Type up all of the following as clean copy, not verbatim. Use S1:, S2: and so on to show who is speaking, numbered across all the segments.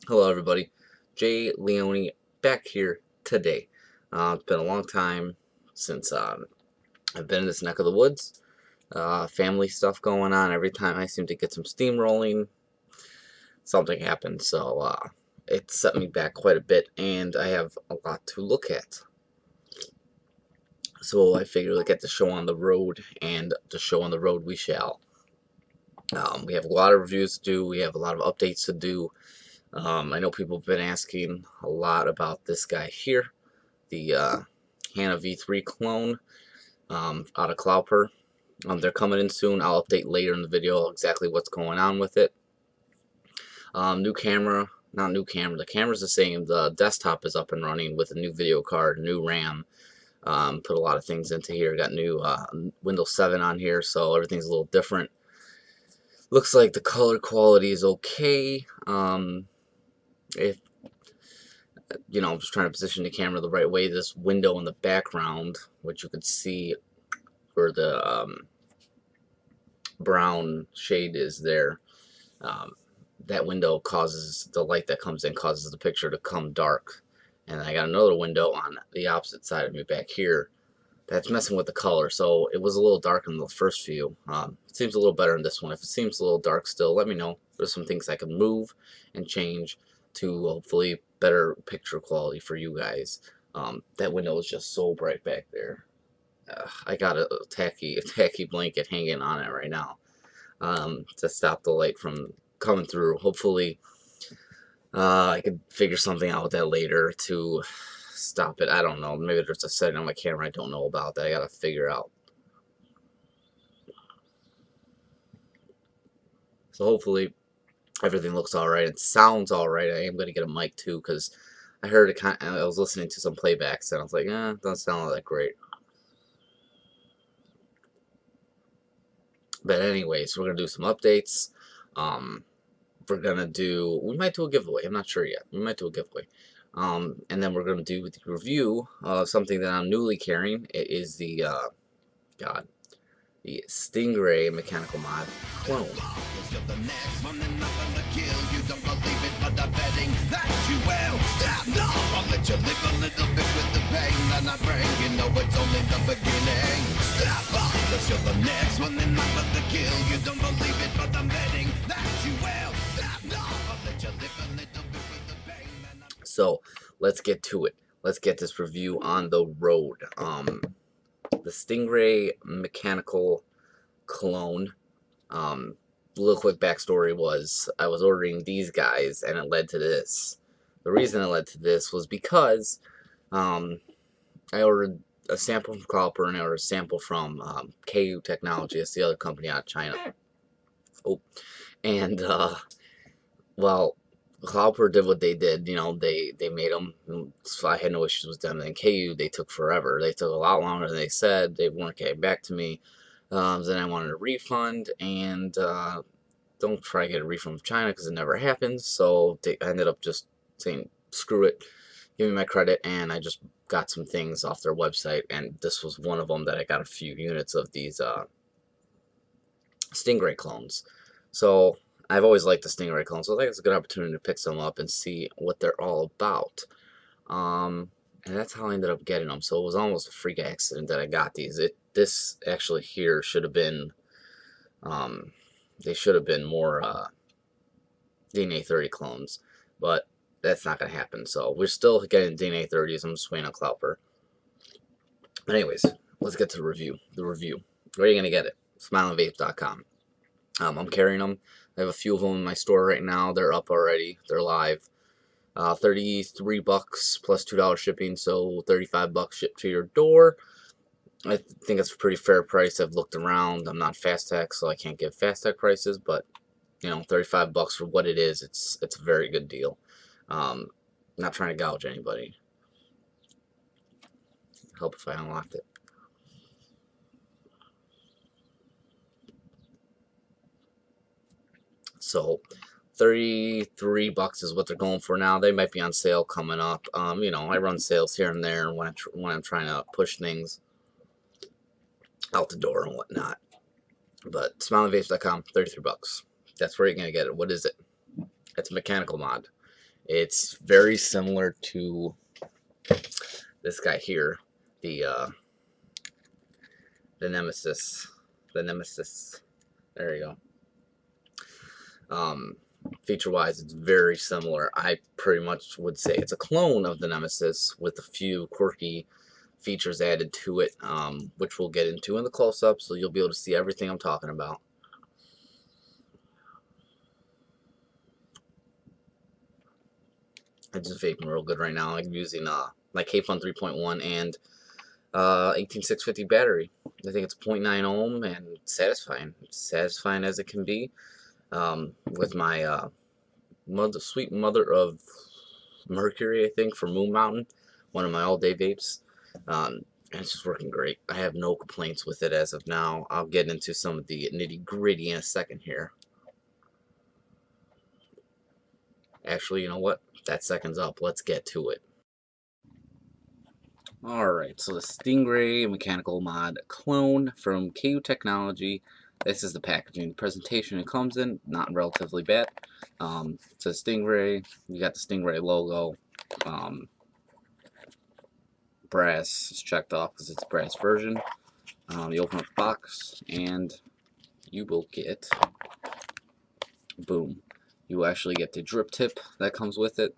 S1: Hello everybody, Leone back here today. It's been a long time since I've been in this neck of the woods. Family stuff going on. Every time I seem to get some steam rolling, something happens. So it set me back quite a bit, and I have a lot to look at. So I figured I'd get the show on the road, and the show on the road we shall. We have a lot of reviews to do. We have a lot of updates to do. I know people have been asking a lot about this guy here, the Hana V3 clone out of Clowper. They're coming in soon. I'll update later in the video exactly what's going on with it. New camera, not new camera. The camera's the same. The desktop is up and running with a new video card, new RAM. Put a lot of things into here. Got new Windows 7 on here, so everything's a little different. Looks like the color quality is okay. If I'm just trying to position the camera the right way. This window in the background, which you could see where the brown shade is there, that window causes the light that comes in causes the picture to come dark. And I got another window on the opposite side of me back here that's messing with the color. So it was a little dark in the first view. It seems a little better in this one. If it seems a little dark still, let me know. There's some things I can move and change to hopefully better picture quality for you guys. That window is just so bright back there. I got a tacky blanket hanging on it right now to stop the light from coming through. Hopefully I could figure something out with that later to stop it. I don't know. Maybe there's a setting on my camera I don't know about that I gotta figure out. So hopefully everything looks alright. It sounds alright. I am going to get a mic too, because I heard it I was listening to some playbacks and I was like, it doesn't sound all that great. But anyways, we're going to do some updates. We might do a giveaway. I'm not sure yet. We might do a giveaway. And then we're going to do the review of something that I'm newly carrying. It is the, the Stingray mechanical mod clone. So let's get to it. Let's get this review on the road. The Stingray mechanical clone. Little quick backstory was I was ordering these guys and it led to this. The reason it led to this was because I ordered a sample from Clowper and I ordered a sample from KU Technology. It's the other company out of China. Oh, and well, Clowper did what they did. They made them. So I had no issues with them. And KU, they took forever. They took a lot longer than they said. They weren't getting back to me. Then I wanted a refund, and don't try to get a refund from China because it never happens. So I ended up just saying, screw it, give me my credit, and I just got some things off their website, and this was one of them that I got a few units of these Stingray clones. So I've always liked the Stingray clone, so I think it's a good opportunity to pick some up and see what they're all about. And that's how I ended up getting them. So it was almost a freak accident that I got these. This actually here should have been, they should have been more DNA 30 clones, but that's not going to happen. So we're still getting DNA 30s. I'm just waiting on Clowper. But anyways, let's get to the review. Where are you going to get it? SmilingVapes.com. I'm carrying them. I have a few of them in my store right now. They're up already. They're live. $33 plus $2 shipping, so $35 shipped to your door. I think it's a pretty fair price. I've looked around. I'm not fast tech, so I can't give fast tech prices, but $35 for what it is, it's a very good deal. Not trying to gouge anybody. Help if I unlocked it. So $33 is what they're going for now. They might be on sale coming up. I run sales here and there when I'm trying to push things out the door and whatnot. But SmilingVapes.com, $33. That's where you're gonna get it. What is it? It's a mechanical mod. It's very similar to this guy here, the Nemesis. The Nemesis. There you go. Feature-wise, it's very similar. I pretty much would say it's a clone of the Nemesis with a few quirky features added to it, which we'll get into in the close-up, so you'll be able to see everything I'm talking about. It's just vaping real good right now. I'm using my K-Fun 3.1 and 18650 battery. I think it's 0.9 ohm and satisfying. It's satisfying as it can be. With my sweet mother of mercury, I think, for Moon Mountain, one of my all-day vapes. And it's just working great. I have no complaints with it as of now. I'll get into some of the nitty-gritty in a second here. Actually, you know what? That second's up. Let's get to it. Alright, so the Stingray Mechanical Mod Clone from KU Technology. This is the packaging. The presentation it comes in, not relatively bad. It says Stingray. You got the Stingray logo. Brass is checked off because it's a brass version. You open up the box and you will get, boom, you actually get the drip tip that comes with it.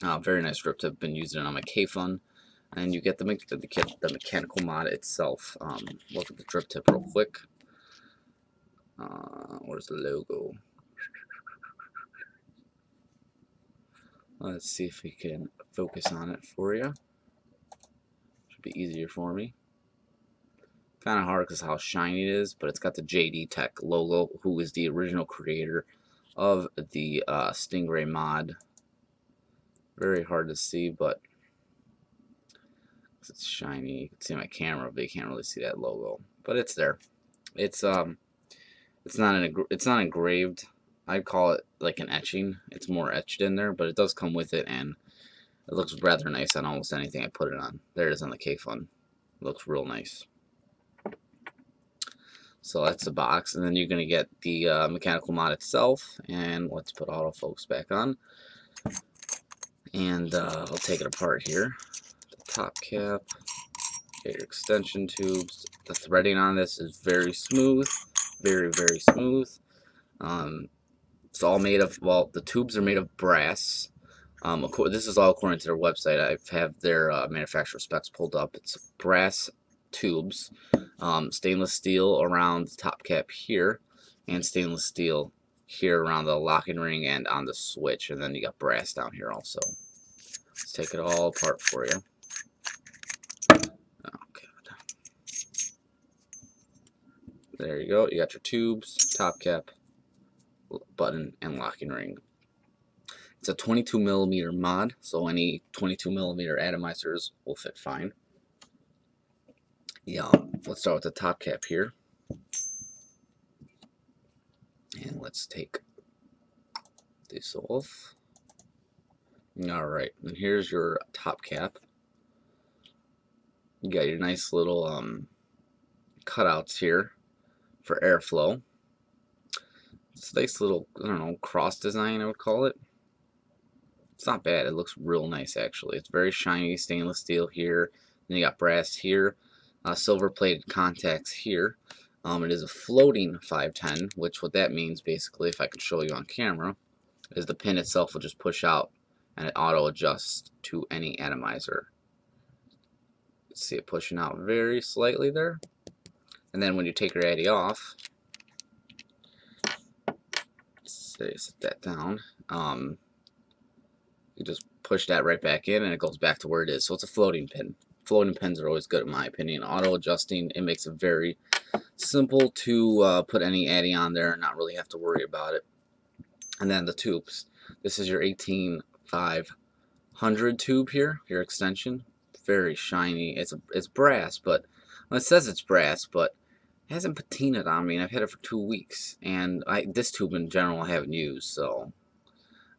S1: Very nice drip tip. Been using it on my K-Fun. And you get the mechanical mod itself. Look at the drip tip real quick. Where's the logo? Let's see if we can focus on it for you. Should be easier for me. Kind of hard because how shiny it is, but it's got the JD Tech logo, who is the original creator of the Stingray mod. Very hard to see, but it's shiny. You can see my camera, but you can't really see that logo. But it's there. It's not engraved. I'd call it like an etching. It's more etched in there, but it does come with it, and it looks rather nice on almost anything I put it on. There it is on the K-Fun. It looks real nice. So that's the box, and then you're gonna get the mechanical mod itself. And let's put autofocus back on, and I'll take it apart here. The top cap, get your extension tubes. The threading on this is very smooth, very smooth. It's all made of, well, the tubes are made of brass. This is all according to their website. I have their manufacturer specs pulled up. It's brass tubes, stainless steel around the top cap here, and stainless steel here around the locking ring and on the switch, and then you got brass down here also. Let's take it all apart for you. Oh god. There you go. You got your tubes, top cap, button, and locking ring. It's a 22mm mod, so any 22mm atomizers will fit fine. Yeah, let's start with the top cap here. And let's take this off. Alright, and here's your top cap. You got your nice little cutouts here for airflow. It's a nice little, I don't know, cross design I would call it. It's not bad. It looks real nice actually. It's very shiny stainless steel here. Then you got brass here. Silver plated contacts here. It is a floating 510, which what that means basically, if I can show you on camera, is the pin itself will just push out and it auto adjusts to any atomizer. See it pushing out very slightly there. And then when you take your addy off, set that down, you just push that right back in and it goes back to where it is. So it's a floating pin. Floating pins are always good in my opinion. Auto adjusting, it makes it very simple to put any addy on there and not really have to worry about it. And then the tubes. This is your 18500 tube here, your extension. Very shiny. It's brass, but well, it says it's brass, but it hasn't patinaed on me, and I've had it for 2 weeks. And this tube in general I haven't used, so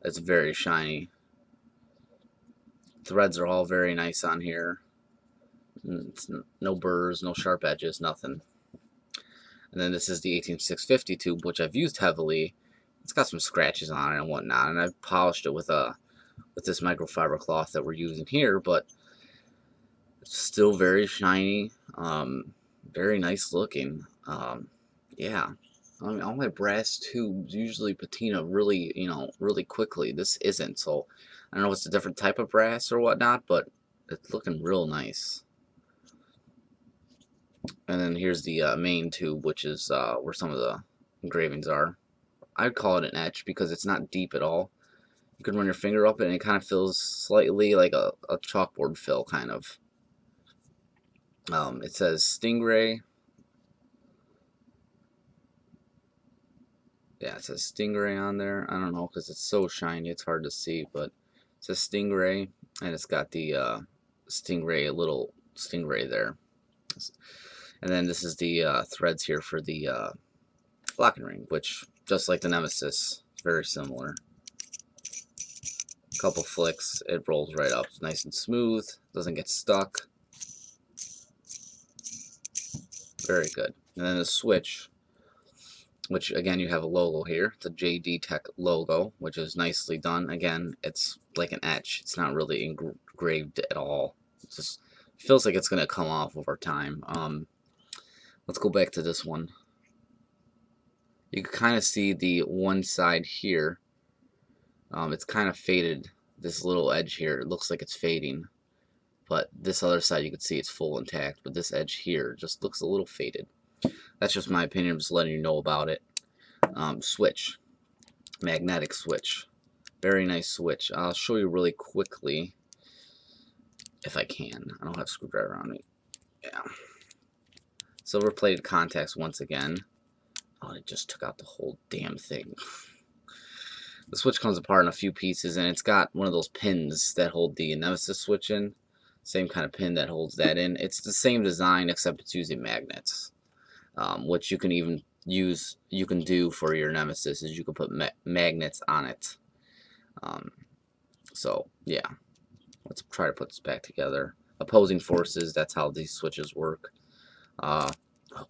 S1: it's very shiny. Threads are all very nice on here. It's no burrs, no sharp edges, nothing. And then this is the 18650 tube, which I've used heavily. It's got some scratches on it and whatnot, and I've polished it with a with this microfiber cloth that we're using here, but it's still very shiny, very nice looking. Yeah, I mean, all my brass tubes usually patina really, really quickly. This isn't, so I don't know if it's a different type of brass or whatnot, but it's looking real nice. And then here's the main tube, which is where some of the engravings are. I'd call it an etch because it's not deep at all. You can run your finger up it and it kind of feels slightly like a chalkboard fill, kind of. It says Stingray. Yeah, it says Stingray on there. I don't know because it's so shiny, it's hard to see, but it says Stingray, and it's got the Stingray, little Stingray there. And then this is the threads here for the locking ring, which, just like the Nemesis, very similar. A couple flicks, it rolls right up. It's nice and smooth, doesn't get stuck. Very good. And then the switch, which again you have a logo here. It's a JD Tech logo, which is nicely done. Again, it's like an etch. It's not really engraved at all. It just feels like it's gonna come off over time. Let's go back to this one. You can kind of see the one side here. It's kind of faded. This little edge here, it looks like it's fading. But this other side, you can see it's full intact. But this edge here just looks a little faded. That's just my opinion. I'm just letting you know about it. Switch. Magnetic switch. Very nice switch. I'll show you really quickly if I can. I don't have a screwdriver on me. Yeah. Silver plated contacts once again. Oh, it just took out the whole damn thing. The switch comes apart in a few pieces, and it's got one of those pins that hold the Nemesis switch in. Same kind of pin that holds that in. It's the same design, except it's using magnets, which you can even use. You can do for your Nemesis is you can put magnets on it. So yeah, let's try to put this back together. Opposing forces. That's how these switches work. Oh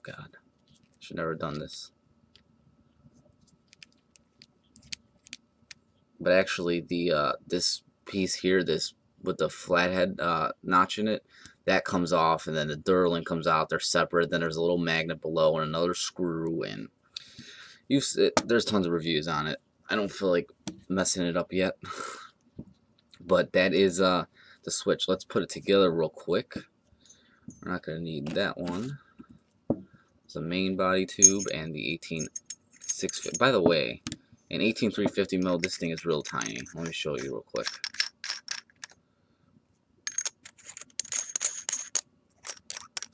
S1: God, should never have done this. But actually, the this piece here, this with the flathead notch in it, that comes off, and then the Durlin comes out. They're separate. Then there's a little magnet below and another screw, and there's tons of reviews on it. I don't feel like messing it up yet, but that is the switch. Let's put it together real quick. We're not gonna need that one. It's a main body tube and the 18650. By the way, in 18350 mil, this thing is real tiny. Let me show you real quick.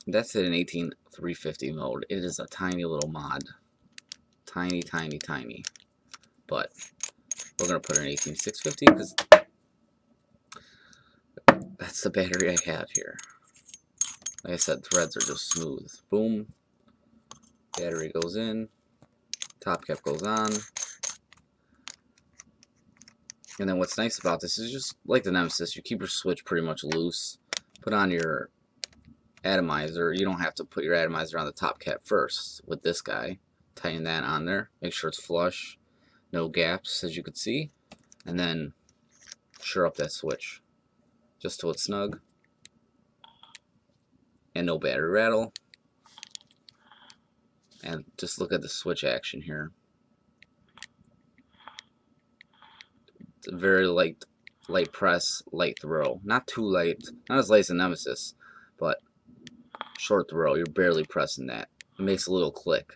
S1: That's it in 18350 mode. It is a tiny little mod. Tiny, tiny, tiny. But we're going to put it in 18650 because that's the battery I have here. Like I said, threads are just smooth. Boom. Battery goes in. Top cap goes on. And then what's nice about this is just like the Nemesis, you keep your switch pretty much loose. Put on your atomizer. You don't have to put your atomizer on the top cap first with this guy. Tighten that on there. Make sure it's flush. No gaps, as you can see. And then sure up that switch. Just till it's snug. And no battery rattle. And just look at the switch action here. It's a very light press, light throw. Not too light. Not as light as the Nemesis. But short throw. You're barely pressing that. It makes a little click.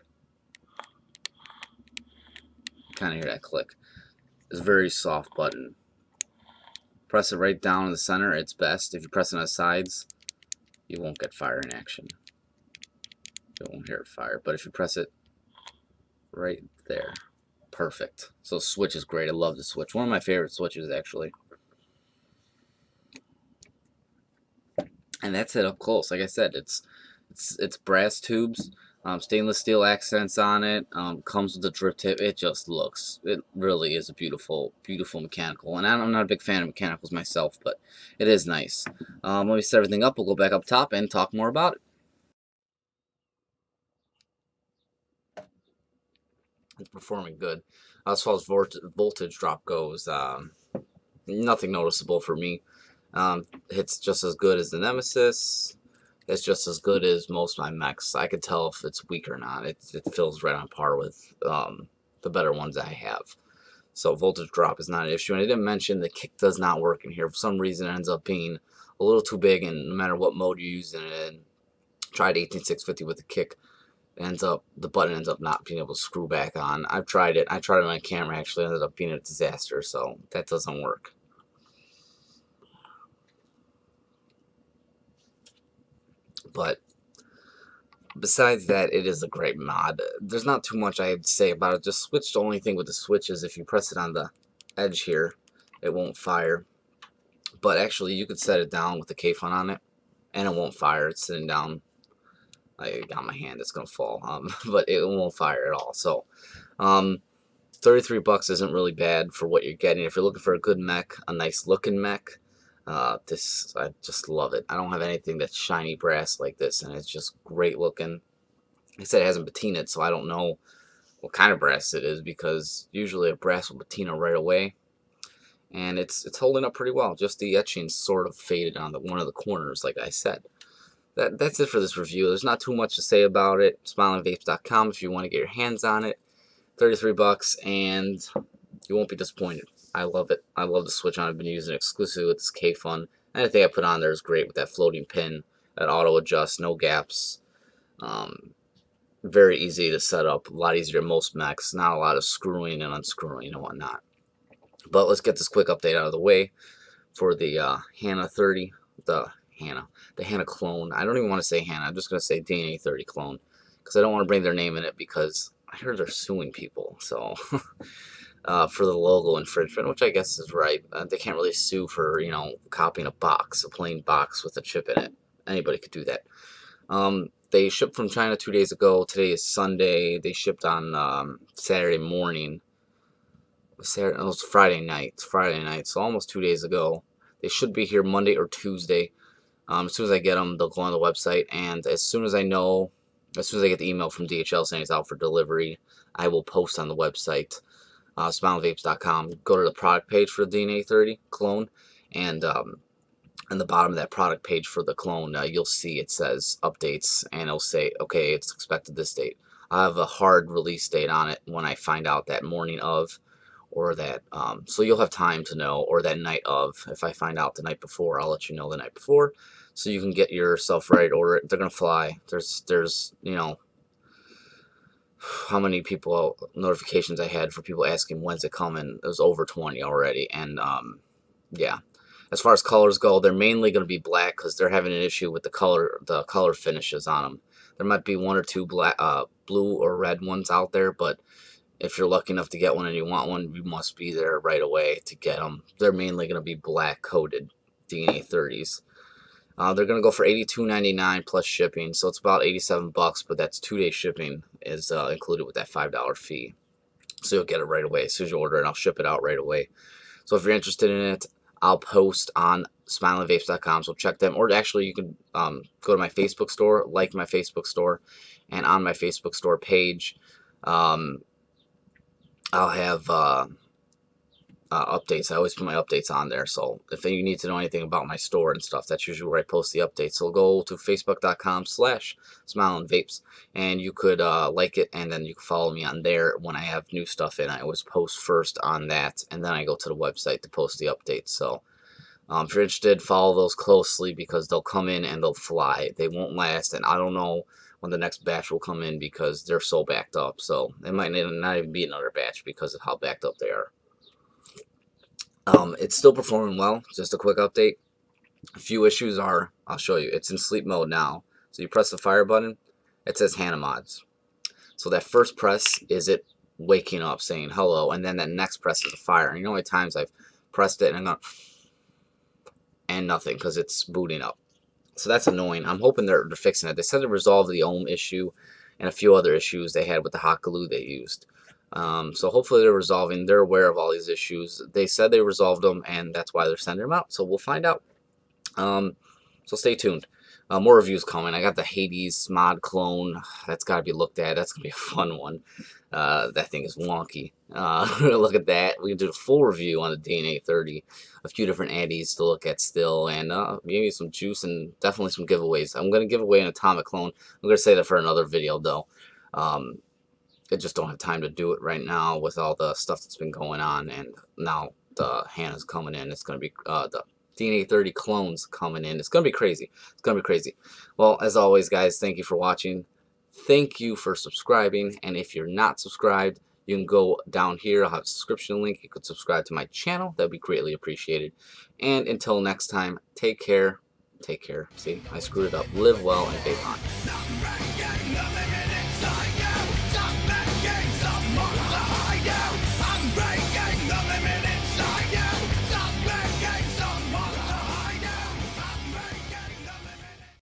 S1: Kind of hear that click. It's a very soft button. Press it right down in the center, it's best. If you press it on the sides, you won't get fire in action. You won't hear it fire. But if you press it right there, perfect. So switch is great. I love the switch. One of my favorite switches, actually. And that's it up close. Like I said, it's brass tubes. Stainless steel accents on it. Comes with a drip tip. It just looks. It really is a beautiful, beautiful mechanical. And I'm not a big fan of mechanicals myself, but it is nice. Let me set everything up. We'll go back up top and talk more about it. It's performing good. As far as voltage drop goes, nothing noticeable for me. It's just as good as the Nemesis. It's just as good as most of my mechs. I can tell if it's weak or not. It feels right on par with the better ones I have. So voltage drop is not an issue. And I didn't mention the kick does not work in here. For some reason, it ends up being a little too big, and no matter what mode you're using it in, tried 18650 with the kick, the button ends up not being able to screw back on. I've tried it. I tried it on my camera. Actually, ended up being a disaster. So that doesn't work. But besides that, it is a great mod. There's not too much I have to say about it. Just switch. The only thing with the switch is if you press it on the edge here, it won't fire. But actually, you could set it down with the K-Fun on it, and it won't fire. It's sitting down. I got my hand. It's gonna fall. But it won't fire at all. So, $33 isn't really bad for what you're getting. If you're looking for a good mech, a nice looking mech, I just love it. I don't have anything that's shiny brass like this, and it's just great looking. Like I said, it hasn't patinaed, so I don't know what kind of brass it is, because usually a brass will patina right away, and it's holding up pretty well. Just the etching sort of faded on one of the corners, like I said. That's it for this review. There's not too much to say about it. SmilingVapes.com if you want to get your hands on it. $33, and you won't be disappointed. I love it. I love the switch on. I've been using it exclusively with this K-Fun. Anything I put on there is great with that floating pin, that auto adjust, no gaps. Very easy to set up. A lot easier than most mechs. Not a lot of screwing and unscrewing and whatnot. But let's get this quick update out of the way for the Hannah 30, the Hannah clone. I don't even want to say Hannah. I'm just going to say DNA 30 clone, because I don't want to bring their name in it, because I heard they're suing people. So for the logo infringement, which I guess is right. They can't really sue for, copying a plain box with a chip in it. Anybody could do that. They shipped from China 2 days ago. Today is Sunday. They shipped on Saturday morning. It was Friday night. It's Friday night, so almost 2 days ago. They should be here Monday or Tuesday. As soon as I get them, they'll go on the website, and as soon as I get the email from DHL saying it's out for delivery, I will post on the website, SmilingVapes.com. Go to the product page for the DNA 30 clone, and on the bottom of that product page for the clone, you'll see it says updates, and it'll say, okay, it's expected this date. I have a hard release date on it when I find out that morning of, or that, so you'll have time to know, or that night of. If I find out the night before, I'll let you know the night before, so you can get yourself ready to order it. They're gonna fly. There's how many notifications I had for people asking when's it coming. It was over 20 already, and yeah. As far as colors go, they're mainly going to be black, because they're having an issue with the color finishes on them. There might be one or two blue or red ones out there, but if you're lucky enough to get one and you want one, you must be there right away to get them. They're mainly going to be black coated DNA 30s. They're going to go for $82.99 plus shipping, so it's about $87, but that's 2-day shipping is included with that $5 fee. So you'll get it right away as soon as you order it. I'll ship it out right away. So if you're interested in it, I'll post on SmilingVapes.com, so check them. Or actually, you can go to my Facebook store, like my Facebook store, and on my Facebook store page, I'll have updates. I always put my updates on there, so if you need to know anything about my store and stuff, that's usually where I post the updates. So go to facebook.com/SmilingVapes, and you could like it, and then you can follow me on there when I have new stuff in. I always post first on that, and then I go to the website to post the updates. So if you're interested, follow those closely, because they'll come in and they'll fly. They won't last, and I don't know when the next batch will come in, because they're so backed up. So it might not even be another batch because of how backed up they are. It's still performing well. Just a quick update. A few issues are, I'll show you. It's in sleep mode now. So you press the fire button, it says Hannah Mods. So that first press is it waking up saying hello, and then that next press is the fire. And you know how many times I've pressed it and I'm going, and nothing, because it's booting up. So that's annoying. I'm hoping they're fixing it. They said they resolved the ohm issue and a few other issues they had with the hot glue they used. So hopefully they're resolving. They're aware of all these issues. They said they resolved them, and that's why they're sending them out. So we'll find out. So stay tuned. More reviews coming. I got the Hades mod clone. That's got to be looked at. That's going to be a fun one. That thing is wonky. Look at that. We can do a full review on the DNA 30. A few different addies to look at still. And maybe some juice and definitely some giveaways. I'm going to give away an atomic clone. I'm going to say that for another video, though. I just don't have time to do it right now with all the stuff that's been going on. And now the Hannah's coming in. It's going to be the DNA 30 clones coming in. It's going to be crazy. It's going to be crazy. Well, as always, guys, thank you for watching. Thank you for subscribing. And if you're not subscribed, you can go down here. I'll have a subscription link. You could subscribe to my channel. That would be greatly appreciated. And until next time, take care. Take care. See, I screwed it up. Live well and vape on.